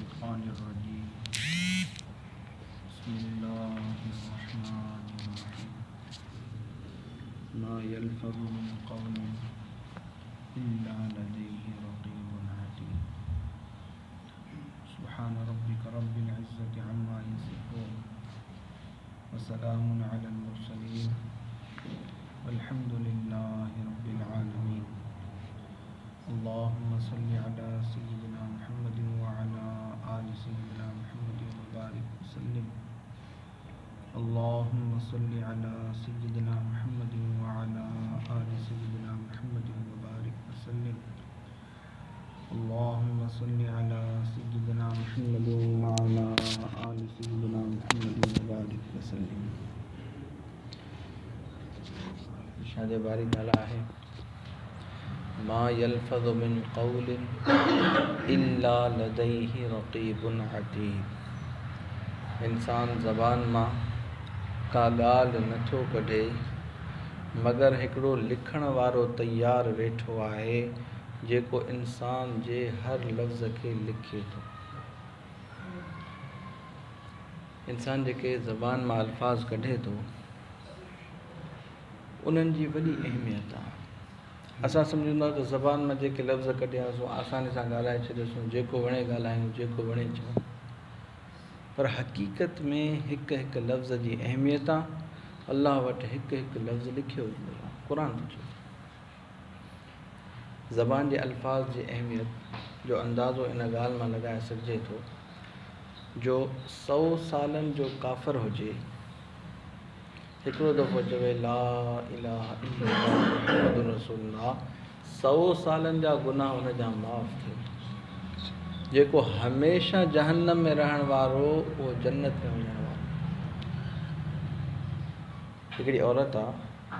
الشيطان الرجيم بسم الله الرحمن الرحيم ما يلفظ من قول إلا لديه رقيب عتيد سبحان ربك رب العزة عما يصفون وسلام على المرسلين والحمد لله رب العالمين اللهم صل على سيدنا محمد وعلى آل سيدنا محمد وبارك وسلم اللهم صل على سيدنا محمد وعلى آل سيدنا محمد وبارك وسلم اللهم صل على سيدنا محمد وعلى آل سيدنا محمد وبارك وسلم इरशाद बारी ताला है मा यल्फज़ु मिन क़ौलिन इल्ला लदैहि रक़ीबुन अतीद। इंसान ज़बान मां का ॻाल्हि नथो कढे मगर हिकिड़ो लिखण वारो तैयार वेठो आहे जेको इंसान जे हर लफ़्ज़ खे लिखे थो। इंसान जेके ज़बान मां अल्फाज़ कढे थो उन्हनि जी वॾी अहमियत आहे। असां सम्झंदा त ज़बान में जेके लफ़्ज़ कढियासीं आसानी सां ॻाल्हाए छॾियोसीं, जेको वणे ॻाल्हायूं, जेको वणे चऊं, पर हक़ीक़त में हिकु हिकु लफ़्ज़ जी अहमियत आहे। अल्लाह वटि हिकु हिकु लफ़्ज़ लिखियो वेंदो आहे। क़ुर थो चए ज़बान जे अल्फाज़ जी अहमियत जो अंदाज़ो इन ॻाल्हि मां लॻाए सघिजे थो जो 100 सालनि जो काफ़िर हुजे हिकिड़ो दफ़ो चवे ला इलाहा इल्लल्लाह मुहम्मदुर रसूलुल्लाह 100 सालनि जा गुनाह हुन जा माफ़ थिए। जेको हमेशह जहन्नम में रहण वारो उहो जन्नत में वञण वारो। हिकिड़ी औरत आहे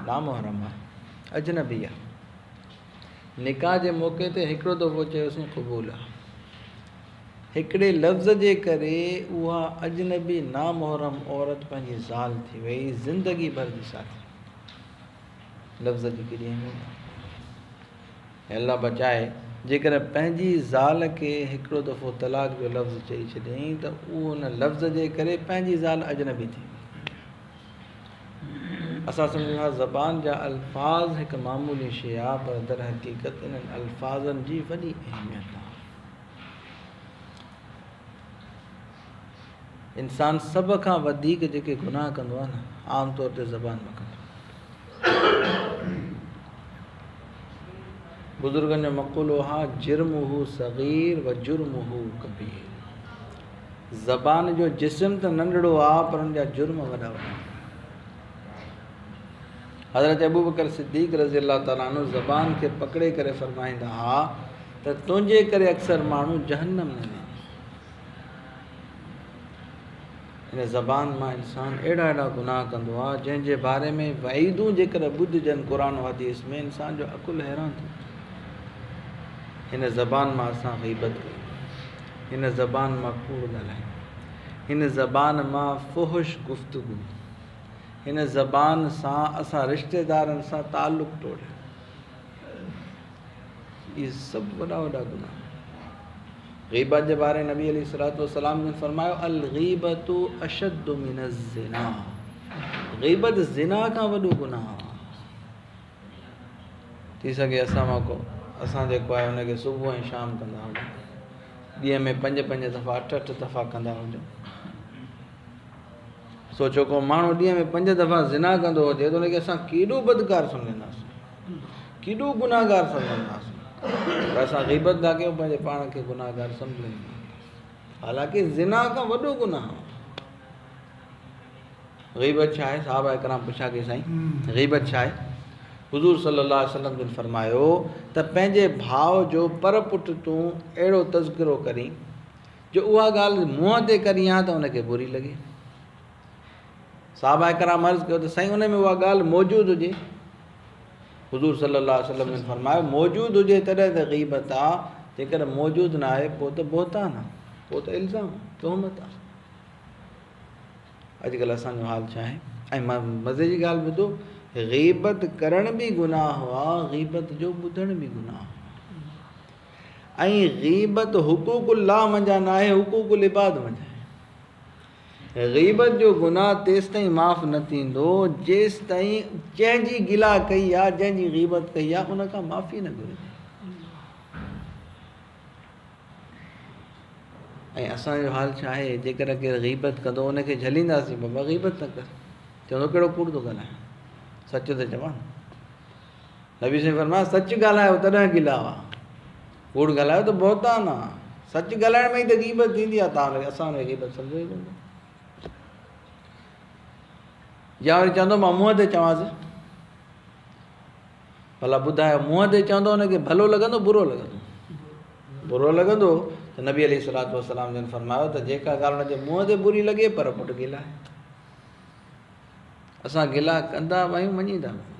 नामुहरम आहे, अजनबी आहे, निकाह जे मौक़े ते हिकिड़ो दफ़ो चयोसीं क़बूल आहे। हिकिड़े लफ़्ज़ जे करे उहा अजनबी नामुहरम औरत पंहिंजी ज़ाल थी वई, ज़िंदगी भर जी साथी। लफ़्ज़ जी केॾी अहमियत आहे। अल्लाह बचाए जेकर पंहिंजी ज़ाल खे हिकिड़ो दफ़ो तलाक जो लफ़्ज़ चई छॾियईं त उहो उन लफ़्ज़ जे करे पंहिंजी ज़ाल अजनबी थी। असां सम्झंदा ज़बान जा अल्फाज़ हिकु मामूली शइ आहे, पर दर हक़ीक़त इन्हनि अल्फाज़नि जी वॾी अहमियत आहे। इंसान सभ खां वधीक जेके गुनाह कंदो आहे न, आम तौर ते ज़बान में कंदो आहे। बुज़ुर्गनि जो मक़ूलो आहे जिर्मुहु सग़ीर व जुर्मुहु कबीर। ज़बान जो जिस्म त नंढड़ो आहे पर उन जा जुर्म वॾा वॾा। हज़रत अबू बकर सिद्दीक़ रज़ी अल्लाह ताला अन्हु ज़बान खे पकड़े करे फरमाईंदा हुआ त तुंहिंजे करे अक्सर माण्हू जहन्नम में वेंदा। इन ज़बान मां इंसान अहिड़ा अहिड़ा गुनाह कंदो आहे जंहिंजे बारे में वईदूं जेकर ॿुधजनि क़ुर हदीस में इंसान जो अकुल हैरान थो। हिन ज़बान मां असां ग़ीबत कयूं, हिन ज़बान मां कूड़ ॻाल्हायूं, हिन ज़बान मां फ़ुहुश गुफ़्तगू, हिन ज़बान सां असां रिश्तेदारनि सां ताल्लुक़ तोड़ियो। इहे सभु वॾा वॾा गुनाह। ग़ीबत जे बारे नबी अलैहिस्सलातु वस्सलाम ने फरमायो अल ग़ीबतु अशद्दु मिनज़ ज़िना। ग़ीबत ज़िना खां वॾो गुनाह आहे। थी सघे असां मां को असां जेको आहे हुनखे सुबुह ऐं शाम कंदा हुजूं, ॾींहं में 5-5 दफ़ा 8-8 दफ़ा कंदा हुजूं। सोचो को माण्हू ॾींहं में 5 दफ़ा ज़िना कंदो हुजे त हुनखे असां केॾो बदकार सम्झंदासीं, केॾो गुनाहगार सम्झंदासीं। पर असां ग़ीबत था कयूं, पंहिंजे पाण खे गुनाहगार सम्झूं। हालांकि ज़िना खां वॾो गुनाह आहे। ग़ीबत छा आहे? साहबा इकराम पुछा कई साईं ग़ीबत छा आहे? हुज़ूर सल्लल्लाहु अलैहि वसल्लम जिन फरमायो त पंहिंजे भाउ जो पर पुट तूं अहिड़ो तज़किरो करीं जो उहा ॻाल्हि मुंहं ते करी आहे त हुनखे बुरी लॻे। साहबा इकराम अर्ज़ु कयो त साईं उन में उहा ॻाल्हि मौजूदु हुजे। हुज़ूर सल्लल्लाहु अलैहि वसल्लम जिन फरमायो मौजूदु हुजे तॾहिं त ग़ीबत आहे, जेकर मौजूदु न आहे पोइ त बोहतान आहे, पोइ त इल्ज़ाम तोहमत आहे। अॼुकल्ह असांजो हाल छा आहे? ऐं मां मज़े जी ॻाल्हि ॿुधो, ग़ीबत करण बि गुनाह आहे, ग़ीबत जो ॿुधण बि गुनाह। ऐं ग़ीबत हुकूकुल्लाह मंझां न आहे, हुकूकुल इबाद मंझां आहे। ग़ीबत जो गुनाह तेसि ताईं माफ़ न थींदो जेसि ताईं जंहिंजी गिला कई आहे, जंहिंजी ग़ीबत कई आहे, उन खां माफ़ी न घुरिजे। ऐं असांजो हाल छा आहे, जेकर केरु ग़ीबत कंदो उनखे झलींदासीं, बाबा ग़ीबत न कर, चवंदो कहिड़ो कूड़ थो ॻाल्हाए, सच त चवां। नबी साईं फरमाया सच ॻाल्हायो तॾहिं गिला हुआ, कूड़ ॻाल्हायो त बहतान आहे। सच ॻाल्हाइण में ई त ग़ीबत थींदी आहे, तव्हां असां हुनखे ग़ीबत सम्झो ई कोन्हे। या वरी चवंदो मां मुंहं ते चवांसि, भला ॿुधायो मुंहं ते चवंदो हुनखे भलो लॻंदो बुरो लॻंदो? बुरो लॻंदो त नबी अलैहि सलातो वसलाम जन फरमायो त जेका ॻाल्हि हुनजे मुंहं ते बुरी लॻे पर पुटु गिला आहे। असां गिला कंदा आहियूं, मञींदा आहियूं।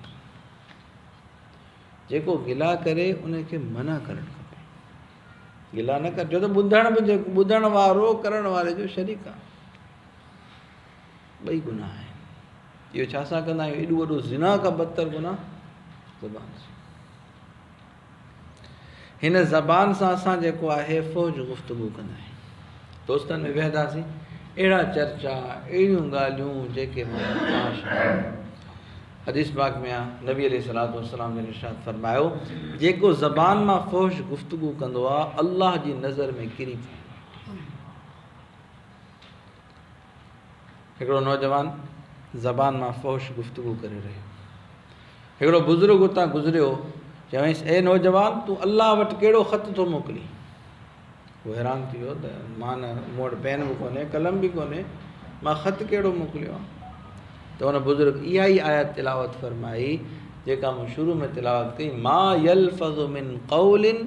जेको गिला करे उनखे मना करणु खपे, गिला न कर, छो त ॿुधण वारो करण वारे जो शरीक आहे। ॿई गुनाह आहिनि। इहो छा सां कंदा आहियूं? एॾो वॾो ज़िना खां बदतर गुनाह ज़बान सां। हिन ज़बान सां असां जेको आहे फ़ौज गुफ़्तगू कंदा आहियूं, दोस्तनि में वेहंदासीं, अहिड़ा चर्चा, अहिड़ियूं ॻाल्हियूं जेके हदीस पाक में आहे, नबी अलैहि सलातो वसलाम ने इरशाद फरमायो, जेको ज़बान मां फ़ौज गुफ़्तगू कंदो आहे अल्लाह जी नज़र में किरी पवंदो। हिकिड़ो नौजवान ज़बान मां फ़ौज गुफ़्तगू करे रहियो, हिकिड़ो बुज़ुर्ग उतां गुज़रियो, चवईंसि ए नौजवान तूं अल्लाह वटि कहिड़ो ख़त थो मोकिली? उहो हैरान थी वियो त मां न, मूं वटि पेन बि कोन्हे, कलम बि कोन्हे, मां ख़त कहिड़ो मोकिलियो आहे? त हुन बुज़ुर्ग इहा ई आयत तिलावत फरमाई जेका मूं शुरू में तिलावत कई, मा यल्फ़ज़ु मिन क़ौलिन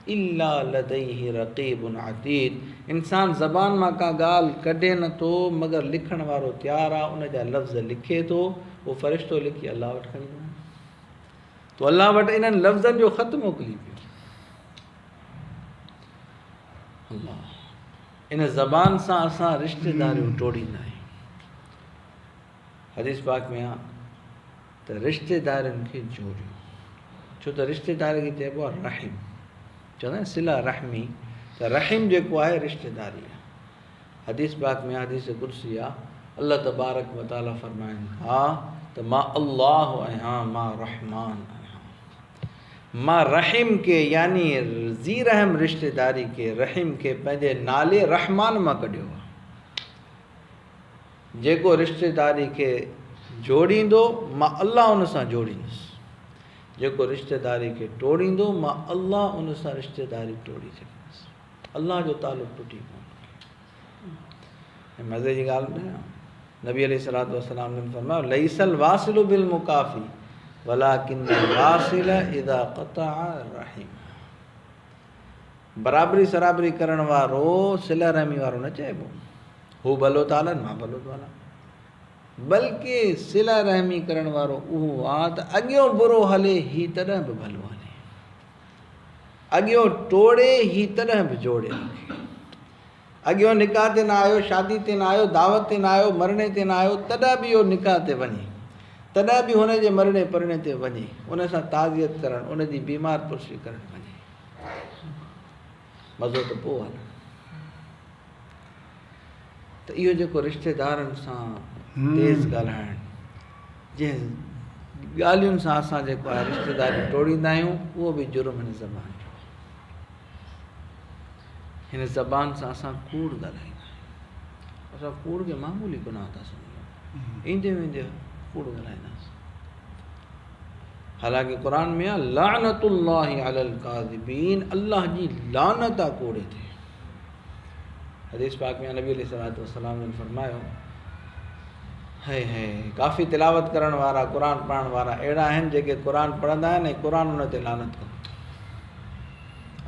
इल्ला लदैहि रक़ीबुन अतीद। इंसान ज़बान मां का ॻाल्हि कढे नथो मगर लिखण वारो तयारु आहे, उन जा लफ़्ज़ लिखे थो, उहो फ़रिश्तो लिखी अलाह वटि खणी वञे। तो अलाह वटि इन्हनि लफ़्ज़नि जो ख़त मोकिली पियो। अलाह, इन ज़बान सां असां रिश्तेदारियूं टोड़ींदा आहियूं। हदीस पाक में आहे त रिश्तेदारनि खे जोड़ियो, छो त रिश्तेदारी खे चइबो आहे रहिम, चवंदा आहिनि सिला रहमी, त रहिम जेको आहे रिश्तेदारी आहे। हदीस पाक में हदीस कुर्सी आहे, अल्लाह तबारक व तआला फरमाइनि हा त मां अल्लाह आहियां, मां रहमान आहियां। मां रहीम के यानी ज़ी रहम रिश्तेदारी के, रहीम के पंहिंजे नाले रहमान मां कढियो आहे। जेको रिश्तेदारी खे जोड़ींदो मां अल्लाह उन सां जोड़ींदुसि, जेको रिश्तेदारी खे टोड़ींदो मां अल्लाह उन सां रिश्तेदारी टोड़ी छॾींदुसि। अल्लाह जो तालुक़ टुटी पवंदो। मज़े जी ॻाल्हि न, नबी अलैहि सलातो वसलाम ने फरमायो लैसल वासिलु बिल मुकाफ़ी वलाकिन वासिल इज़ा क़तअ रहीम। बराबरी सराबरी करण वारो सिला रहमी वारो न चइबो, हू भलो था हलनि मां भलो थो हलां, बल्कि सिला रहमी करण वारो उहो आहे त अॻियो बुरो हले ही तॾहिं बि भलो हले, अॻियो टोड़े ही तॾहिं बि जोड़े रखे, अॻियो निकाह ते न आयो, शादी ते न आयो, दावत ते न आयो, मरणे ते न आयो, तॾहिं बि इहो निकाह ते वञे, तॾहिं बि हुनजे मरणे परणे ते वञे, उन सां ताज़ियत करणु, उनजी बीमार पुरसी करणु वञे, मज़ो त पोइ हले। त इहो जेको रिश्तेदारनि सां तेज़ ॻाल्हाइणु, जंहिं ॻाल्हियुनि सां असां जेको आहे रिश्तेदारी टोड़ींदा आहियूं, उहो बि जुर्म हिन ज़बान जो। हिन ज़बान सां असां कूड़ ॻाल्हाईंदा आहियूं, असां कूड़ खे मामूली गुनाह था सम्झूं, ईंदे वेंदे कूड़ ॻाल्हाईंदासीं। हालांकि क़ुरान में आहे लानतुल्लाहि अलल काज़िबीन, अल्लाह जी लानत आहे कूड़े ते। हदीस पाक में नबी अलैहि सलातो वसलाम ने फरमायो है काफ़ी तिलावत करण वारा, क़ुर पढ़ण वारा अहिड़ा आहिनि जेके क़ुर पढ़ंदा आहिनि ऐं क़ुर उन ते लानत कंदो।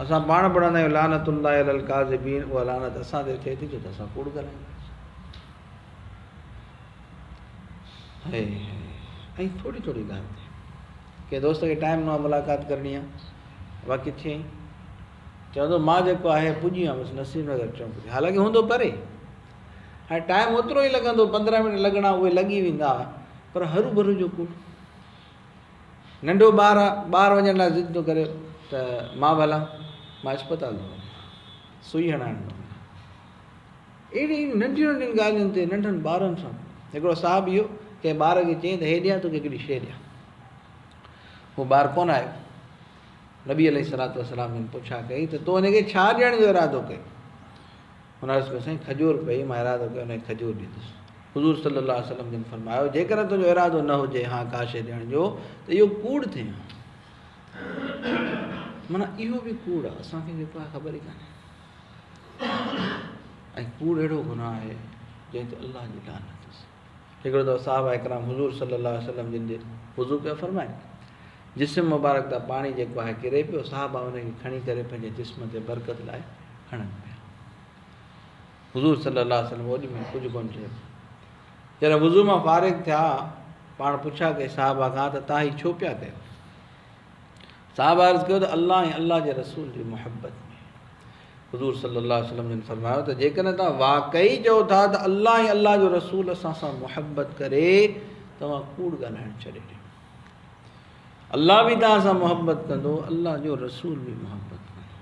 असां पाण पढ़ंदा आहियूं लानतुल्लाहि अलल काज़िबीन, उहा लानत असां ते थिए थी छो त असां कूड़ ॻाल्हाईंदासीं। ऐं थोरी थोरी ॻाल्हि थिए, कंहिं दोस्त खे टाइम न आहे मुलाक़ात करणी आहे, वाह किथे आई, चवंदो मां जेको आहे पुॼी वियो बसि नसीब नगर चौंक, हालांकि हूंदो परे, हाणे टाइम ओतिरो ई लॻंदो, 15 मिंट लॻणा उहे लॻी वेंदा, पर हरू भरू जो कूड़। नंढो ॿार आहे, ॿारु वञण लाइ ज़िद थो करे त मां भला, मां अस्पताल थो वञां, सुई हणाइण थो वञां। अहिड़ी नंढियूं नंढियुनि ॻाल्हियुनि ते नंढनि ॿारनि सां हिकिड़ो साहिबु इहो कंहिं ॿार खे चयईं त हे ॾियां तोखे हिकिड़ी शइ ॾियां। उहो ॿारु कोन आयो। नबी अलैहिस्सलातु वस्सलाम जिन पुछा कई त तो हिनखे छा ॾियण जो इरादो कयो? हुन अर्ज़ु कयो साईं खजूर पई, मां इरादो कयो हुनखे खजूर ॾींदुसि। हुज़ूर सल्लल्लाहु अलैहि वसल्लम जिन फरमायो जेकर तुंहिंजो इरादो न हुजे हा का शइ ॾियण जो त इहो कूड़ थिए। माना इहो बि कूड़ आहे, असांखे जेको आहे ख़बर ई कान्हे। ऐं कूड़ अहिड़ो गुनाह आहे जंहिं ते अलाह जी लानत अथसि। हिकिड़ो दफ़ो साहबा इकराम हुज़ूर सल्लल्लाहु अलैहि वसल्लम जिन जे वुज़ू पिया फरमाइनि, जिस्म मुबारक तां पाणी जेको आहे किरे पियो, साहबा हुनखे खणी करे पंहिंजे जिस्म ते बरकत लाइ हणनि पिया। हुज़ूर सल्लल्लाहु अलैहि वसल्लम ओॾी में कुझु कोन चयो। जॾहिं वुज़ू मां फारिग़ थिया, पाण पुछा कई साहबा खां त तव्हां ही छो पिया कयो? साहबा अर्ज़ु कयो त अलाह ऐं अलाह जे रसूल जी मुहबत में। हुज़ूर सल्लल्लाहु अलैहि वसल्लम जिन फरमायो त जेकॾहिं तव्हां वाक़ई चओ था त अलाह ऐं अलाह जो रसूल असां सां मुहबत करे, तव्हां कूड़ ॻाल्हाइणु छॾे ॾियो। अलाह बि तव्हां सां मुहबत कंदो, अलाह जो रसूल बि मुहबत कंदो।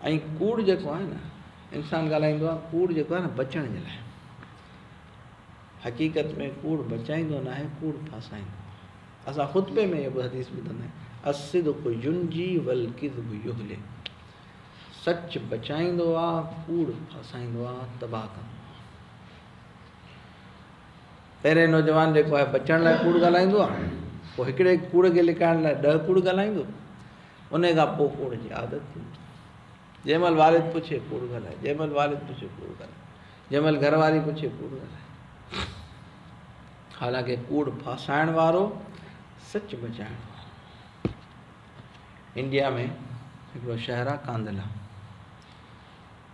ऐं कूड़ जेको आहे न, इंसानु ॻाल्हाईंदो आहे, कूड़ जेको आहे न बचण जे लाइ। हक़ीक़त में कूड़ बचाईंदो न आहे, कूड़ फासाईंदो। असां ख़ुतबे में इहो हदीस ॿुधंदा आहियूं, अस्सिद्क़ु युंजी वल किज़्बु युहलिक। सच बचाईंदो आहे, कूड़ फासाईंदो आहे, तबाह कंदो आहे। पहिरें नौजवान जेको आहे बचण लाइ कूड़ ॻाल्हाईंदो आहे, पोइ हिकिड़े कूड़ खे लिकाइण लाइ 10 कूड़ ॻाल्हाईंदो, उन खां पोइ कूड़ जी आदत थींदी। जंहिं महिल वालिद पुछे कूड़ ॻाल्हाए, जंहिं महिल वालिद पुछे कूड़ ॻाल्हाए, जंहिं महिल घरवारी पुछे कूड़ ॻाल्हाए। हालांकि कूड़ फासाइण वारो सच बचाइण वारो। इंडिया में हिकिड़ो शहर आहे कांधला।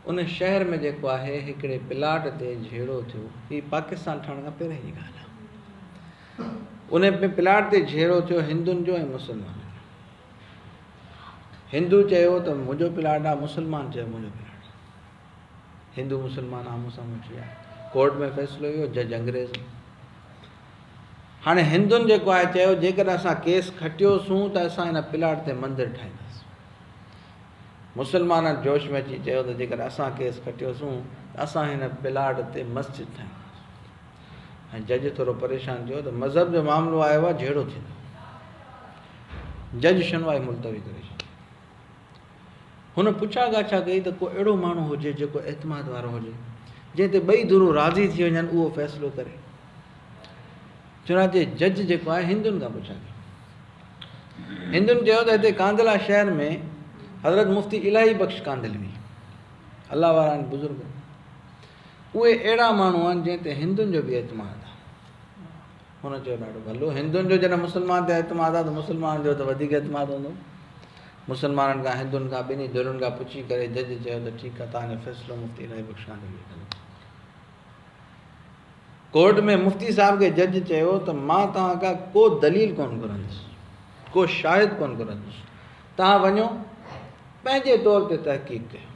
उन शहर में जेको आहे हिकिड़े प्लाट ते झेड़ो थियो। हीअ पाकिस्तान ठहण खां पहिरियों जी ॻाल्हि आहे। उन में प्लाट ते झेड़ो थियो हिंदुनि जो ऐं मुस्लमाननि जो। हिंदू चयो त मुंहिंजो प्लाट आहे, मुस्लमान चयो मुंहिंजो प्लाट आहे। हिंदू मुस्लमान आम्हूं साम्हूं थी विया। कोर्ट में फ़ैसिलो इहो, जज अंग्रेज़। हाणे हिंदुनि जेको आहे चयो जेकॾहिं असां केस खटियोसीं त असां हिन प्लाट ते मंदरु ठाहींदासीं। मुस्लमाननि जोश में अची चयो त जेकॾहिं असां केस खटियोसीं त असां हिन प्लाट ते मस्जिद ठाहींदासीं। ऐं जज थोरो परेशान थियो त मज़हब जो मामिलो आयो आहे, जहिड़ो थींदो। जज शुनवाई मुलतवी करे छॾी। हुन पुछा ॻाछा कई त को अहिड़ो माण्हू हुजे जेको एतमाद वारो हुजे, जंहिं ते ॿई धुरूं राज़ी थी वञनि, उहो फ़ैसिलो करे। चुनाचे जज जेको आहे हिंदुनि खां पुछा कई। हिंदुनि चयो त हिते कांधला शहर में हज़रत मुफ़्ती इलाही बख़्श कांधलवी, अलाह वारा आहिनि बुज़ुर्ग, उहे अहिड़ा माण्हू आहिनि जंहिं ते हिंदुनि जो बि एतमाद आहे। हुन चयो ॾाढो भलो, हिंदुनि जो जॾहिं मुस्लमान ते एतमाद आहे त मुस्लमान जो त वधीक एतमाद हूंदो। मुस्लमाननि खां हिंदुनि खां ॿिन्ही धुरुनि खां पुछी करे जज चयो त ठीकु आहे, तव्हांजो फ़ैसिलो मुफ़्ती इलाही बख़्श कांधलवी कंदो। कोर्ट में मुफ़्ती साहब खे जज चयो त मां तव्हां खां को दलील कोन घुरंदुसि, को शाहिद कोन घुरंदुसि। तव्हां वञो पंहिंजे तौर ते तहक़ीक़ कयो।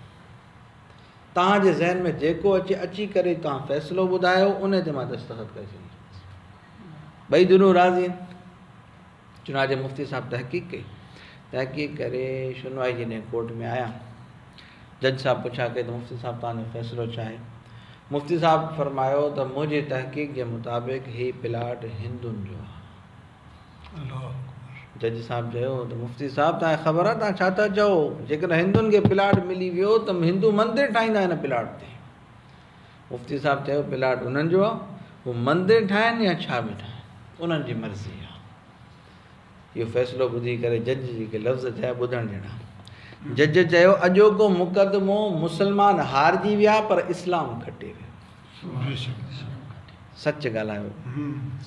तव्हांजे ज़हन में जेको अची करे तव्हां फ़ैसिलो ॿुधायो, उन ते मां दस्तख़त करे छॾींदुसि। ॿई धुरूं राज़ी आहिनि। चुनाचे मुफ़्ती साहब तहक़ीक़ कई। तहक़ीक़ करे शुनवाई जे ॾींहुं कोर्ट में आया। जज साहब पुछा कई त मुफ़्ती साहब तव्हांजो फ़ैसिलो छा आहे? मुफ़्ती साहब फरमायो त मुंहिंजी तहक़ीक़ जे मुताबिक़ हीउ प्लाट हिंदुनि जो आहे। जज साहब चयो त मुफ़्ती साहब तव्हांखे ख़बर आहे तव्हां छा था चओ? जेकॾहिं हिंदुनि खे प्लाट मिली वियो त हिंदू मंदरु ठाहींदा हिन प्लाट ते। मुफ़्ती साहब चयो प्लाट उन्हनि जो आहे, हू मंदरु ठाहिनि या छा बि ठाहिनि, उन्हनि जी मर्ज़ी आहे। इहो फ़ैसिलो ॿुधी करे जज जी के लफ़्ज़ थिया ॿुधण जहिड़ा। जज चयो अॼोको मुक़दमो मुस्लमान हारजी विया पर इस्लाम खटे वियो। सच ॻाल्हायो,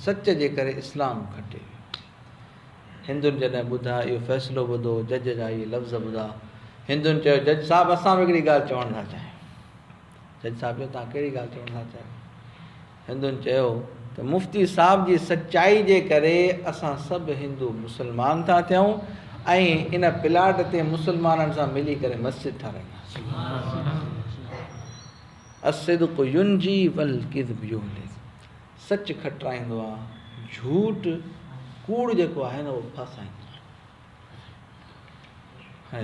सच जे करे इस्लाम खटे वियो। हिंदुनि जॾहिं ॿुधा इहो फ़ैसिलो ॿुधो, जज जा इहे लफ़्ज़ ॿुधा, हिंदुनि चयो जज साहब असां बि हिकिड़ी ॻाल्हि चवणु था चाहियूं। जज साहब चयो तव्हां कहिड़ी ॻाल्हि चवणु था चाहियो? हिंदुनि चयो त मुफ़्ती साहब जी सचाई जे करे असां सभु हिंदू मुस्लमान था थियूं ऐं इन प्लाट ते मुस्लमाननि सां मिली करे मस्जिद ठाराईंदासीं। अस्सिद्क़ु युंजी वल किज़्बु युहलिक। सच खटाईंदो आहे, झूठ कूड़ जेको आहे न उहो फासाईंदो आहे। है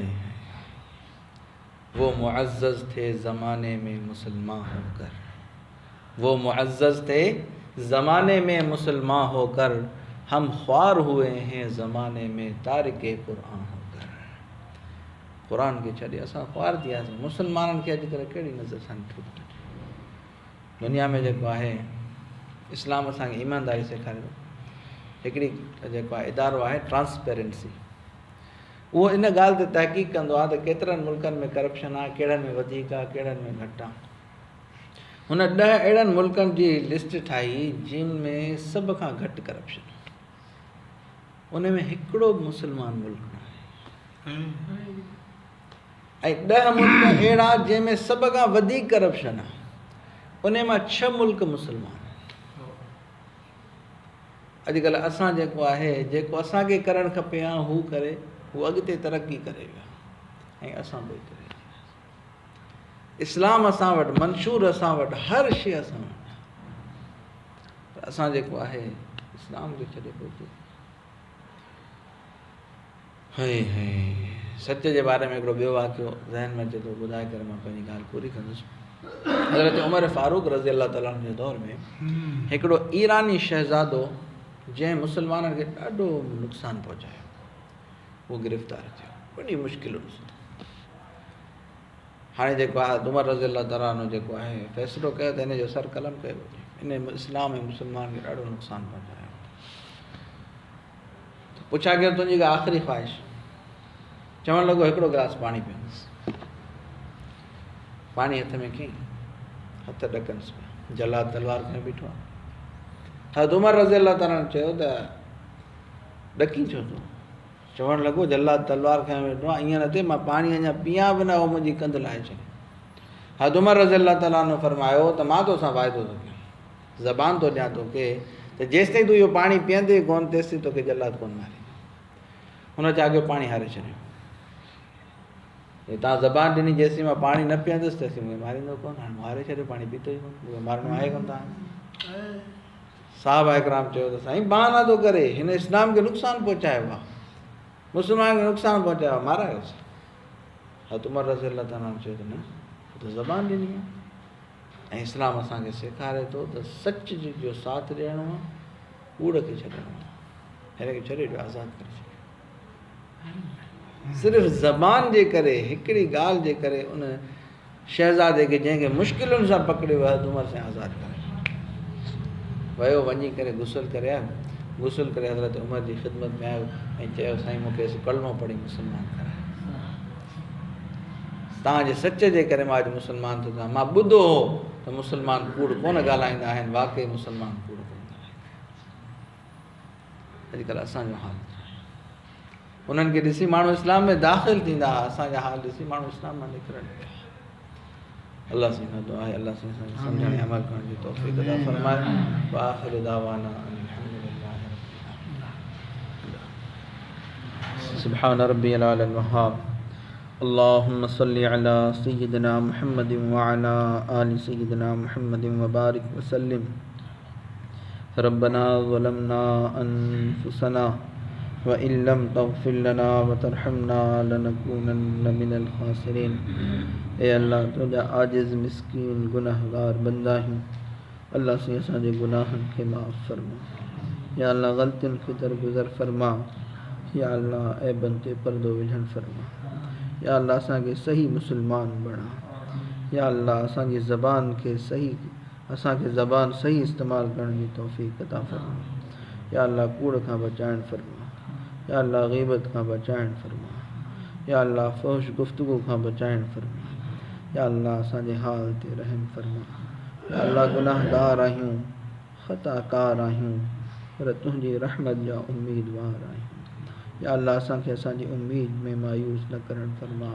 वो मुअज़्ज़ज़ थे ज़माने में मुसलमान होकर, वो मुअज़्ज़ज़ थे ज़माने में मुसलमान होकर, हम ख्वार हुए हैं ज़माने में तारिके क़ुरान होकर। क़ुरान खे छॾे असां ख्वार थी वियासीं। मुसलमाननि खे अॼुकल्ह कहिड़ी नज़र सां ॾिठो थो वञे। दुनिया में जेको आहे इस्लाम असांखे ईमानदारी सेखारे थो। हिकिड़ी जेको आहे इदारो आहे ट्रांसपेरेंसी, उहो इन ॻाल्हि ते तहक़ीक़ कंदो आहे त केतिरनि मुल्कनि में करप्शन आहे, कहिड़नि में वधीक आहे, कहिड़नि में घटि आहे। हुन 10 अहिड़नि मुल्कनि जी लिस्ट ठाही जिन में सभ खां घटि करप्शन, उन में हिकिड़ो बि मुस्लमान मुल्क न आहे, ऐं 10 मुल्क अहिड़ा जंहिंमें सभ खां वधीक करप्शन आहे, उन मां 6 मुल्क मुस्लमान। अॼुकल्ह असां जेको आहे, जेको असांखे करणु खपे हा हू करे, हू अॻिते तरक़ी करे विया, ऐं असां पोइ करे इस्लाम असां वटि मंशूर, असां वटि हर शइ असां वटि, पर असां जेको आहे इस्लाम खे छॾे पहुचे। सच जे बारे में हिकिड़ो ॿियो वाक़ियो ज़हन में अचे थो, ॿुधाए करे मां पंहिंजी ॻाल्हि पूरी कंदुसि। हज़रत उमर फारूक रज़ी अल्लाह ताला जे दौर में हिकिड़ो ईरानी शहज़ादो जंहिं मुसलमाननि खे ॾाढो नुक़सानु पहुचायो, उहो गिरफ़्तार थियो वॾी मुश्किलुनि सां। हाणे जेको आहे उमर रज़ी अल्लाह ताला जेको आहे फ़ैसिलो कयो त हिन जो सर क़लम कयो वञे, इन इस्लाम ऐं मुसलमान खे ॾाढो नुक़सानु पहुचायो। त पुछा कयो तुंहिंजी का आख़िरी ख़्वाहिश? चवणु लॻो हिकिड़ो गिलास पाणी पीअंदुसि। पाणी हथ में खईं, हथ ॾकनिसि पिया, जलाद तलवार खणी बीठो आहे। हज़रत उमर रज़ी अल्लाह ताला चयो त ॾकी छो तूं? चवणु लॻो जलाद तलवार खणी वेठो आहे, ईअं न थिए मां पाणी अञा पीआं बि न, उहो मुंहिंजी कंध लाहे छॾे। हज़रत उमर रज़ी अल्लाह ताला फरमायो त मां तोसां वाइदो थो कयां, ज़बान थो ॾियां तोखे त जेसिताईं तूं इहो पाणी पीअंदे कोन तेसिताईं तोखे जलाद कोन मारे। हुन चयो अॻियो पाणी हारे छॾियो। तव्हां ज़बान ॾिनी जेसिताईं मां पाणी न पीअंदुसि तेसिताईं मूंखे मारींदो कोन, हाणे मारे छॾियो, पाणी पीतो ई कोन, मूंखे मारणो आहे कोन। तव्हां साहबा इकराम चयो त साईं बहाना थो करे, हिन इस्लाम खे नुक़सानु पहुचायो आहे, मुस्लमान खे नुक़सानु पहुचायो, मारायोसि। हज़रत उमर रज़ी अल्लाह ताला चयो त न, त ज़बान ॾिनी आहे, ऐं इस्लाम असांखे सेखारे थो त सच जो साथ ॾियणो आहे, कूड़ खे छॾिणो आहे, हिन खे छॾे ॾियो, आज़ादु करे छॾियो। सिर्फ़ु ज़बान जे करे, हिकिड़ी ॻाल्हि जे करे उन शहज़ादे खे जंहिंखे मुश्किलुनि सां पकड़ियो हज़रत उमर सां आज़ादु करे वियो। वञी करे गुसल करे आयो, गुसल करे हज़रत उमर जी ख़िदमत में आयो ऐं चयो साईं मूंखे कलमो पढ़ी मुस्लमान करायो, तव्हांजे सच जे करे मां अॼु मुस्लमान थो थियां। मां ॿुधो हो त मुस्लमान कूड़ कोन ॻाल्हाईंदा आहिनि, वाक़ई मुस्लमान कूड़ कोन ॻाल्हाईंदा आहिनि। अॼुकल्ह असांजो हाल उन्हनि खे ॾिसी माण्हू इस्लाम में दाख़िल थींदा, असांजा हाल ॾिसी माण्हू इस्लाम मां निकिरनि पिया। अल्लाह सां खां दुआ आहे, अल्लाह सां सम्झण ऐं अमल करण जी तौफ़ीक़ अता फ़रमाए। व आख़िरु दावाना अल्हम्दुलिल्लाहि रब्बिल आलमीन। सुब्हान रब्बियल आला वहाब। अल्लाहुम्मा सल्लि अला सय्यिदिना मुहम्मदिन व अला आलि सय्यिदिना मुहम्मदिन व बारिक व सल्लिम। रब्बना ज़लमना अनफुसना व इल्लम तग़फिर लना व तरहमना लनकूनन्न मिनल ख़ासिरीन। ए अल्लाह तुंहिंजा आजिज़ मिस्कीन गुनाहगार बंदा आहियूं, अल्लाह से असांजे गुनाहनि खे माफ़ फरमा। या अल्लाह ग़लतियुनि खे दरगुज़र फरमा। या अल्लाह ऐबनि ते पर्दो विझण फरमा। या अल्लाह असांखे सही मुस्लमान बणा। या अल्लाह असांजी ज़बान खे सही, असांखे ज़बान सही इस्तेमालु करण जी तौफ़ीक़ अता फरमा। या अल्लाह कूड़ खां बचाइण फरमा। या अल्लाह ग़ीबत खां बचाइण फरमा। या अल्लाह फ़हश गुफ़्तगू खां बचाइण फरमा। या अल्लाह असांजे हाल ते रहम फरमा। या अल्लाह गुनाहगार आहियूं, ख़ताकार आहियूं, पर तुंहिंजी रहमत जा उम्मीदवार आहियूं। या अल्लाह असांखे असांजी उम्मीद में मायूस न करण फरमा।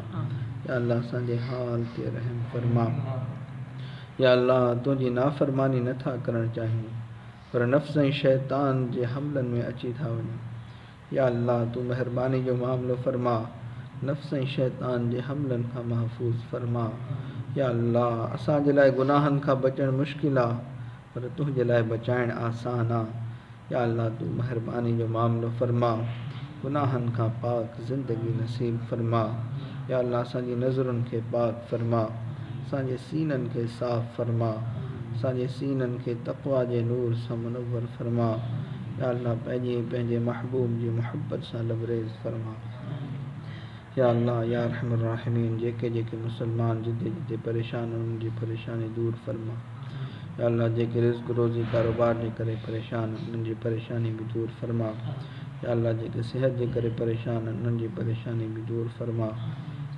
या अल्लाह असांजे हाल ते रहम फरमा। या अल्लाह तुंहिंजी नाफ़रमानी नथा करणु चाहियूं, पर नफ़्स ऐं शैतान जे हमलनि में अची था वञूं। या अल्लाह तूं महिरबानी जो मामिलो फरमा, नफ़्स ऐं शैतान जे हमलनि खां महफ़ूज़ फरमा। या अल्लाह असांजे लाइ गुनाहनि खां बचणु मुश्किल आहे, पर तुंहिंजे लाइ बचाइणु आसान आहे। या अल्लाह तूं महिरबानी जो मामिलो फरमा। गुनाहनि खां पाक ज़िंदगी नसीब फरमा। या अल्लाह असांजी नज़रुनि खे पाक फरमा, असांजे सीननि खे साफ़ फरमा, असांजे सीननि खे तक़वा जे नूर सां मुनव्वर फरमा। या अल्लाह पंहिंजे महबूब जी मुहब्बत सां लबरेज़ फरमा। या अल्लाह या अरहमर राहिमीन, जेके मुसलमान जिते जिते परेशान उन्हनि जी परेशानी दूर फरमा। या अल्लाह जेके रिज़्क़ रोज़ी कारोबार जे करे परेशान उन्हनि जी परेशानी बि दूर फरमा। या अल्लाह जेके सेहत जे करे परेशान उन्हनि जी परेशानी बि दूर फरमा।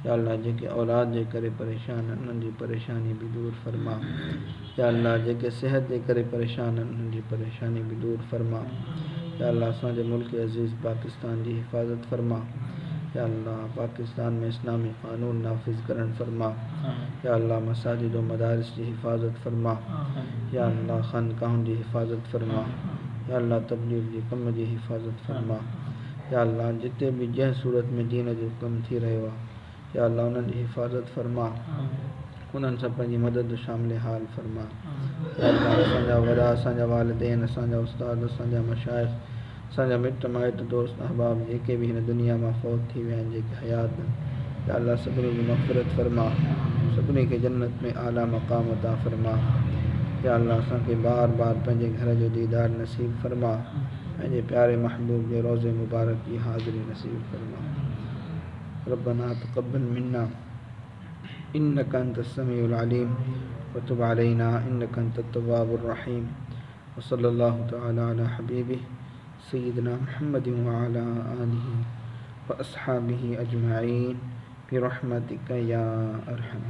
या अल्लाह जेके औलाद जे करे परेशान उन्हनि जी परेशानी बि दूर फरमा। या अल्लाह जेके सेहत जे करे परेशान उन्हनि जी परेशानी बि दूर फरमा। या अल्लाह असांजे मुल्क अज़ीज़ पाकिस्तान जी हिफ़ाज़त फरमा। या अल्लाह पाकिस्तान में इस्लामी क़ानून नाफिज़ करण फरमा। या अल्लाह मसाजिद व मदारिस जी हिफ़ाज़त फरमा। या अल्लाह ख़ानक़ाहुनि जी हिफ़ाज़त फरमा। या अल्लाह तबलीग जे कम जी हिफ़ाज़त फरमा। या अल्लाह जिते बि जंहिं सूरत में दीन जो कमु थी रहियो आहे, या अल्लाह उन्हनि जी हिफ़ाज़त फरमा, उन्हनि सां पंहिंजी मदद शामिल हाल फरमा। या अल्लाह असांजा वॾा, असांजा वालिदैन, असांजा उस्ताद, असांजा मशाइख़, असांजा मिट माइट दोस्त अहबाब जेके बि हिन दुनिया मां फ़ौत थी विया आहिनि, जेके हयात आहिनि, या अल्लाह सभिनी जी मग़फ़िरत फरमा, सभिनी खे जन्नत में आला मक़ाम अता फरमा। या अल्लाह असांखे बार बार पंहिंजे घर जो दीदार नसीब फरमा, पंहिंजे प्यारे महबूब जे रोज़े मुबारक जी हाज़िरी नसीब फरमा। रब्बना तक़ब्बल मिन्ना इन्नका अंतस समीउल अलीम व तुब अलैना इन्नका अंतत तव्वाबुर रहीम। व सल्लल्लाहु तआला अला हबीबिही सय्यिदिना मुहम्मदिन व अला आलिहि व अस्हाबिहि अजमईन बिरहमतिका या अरहम।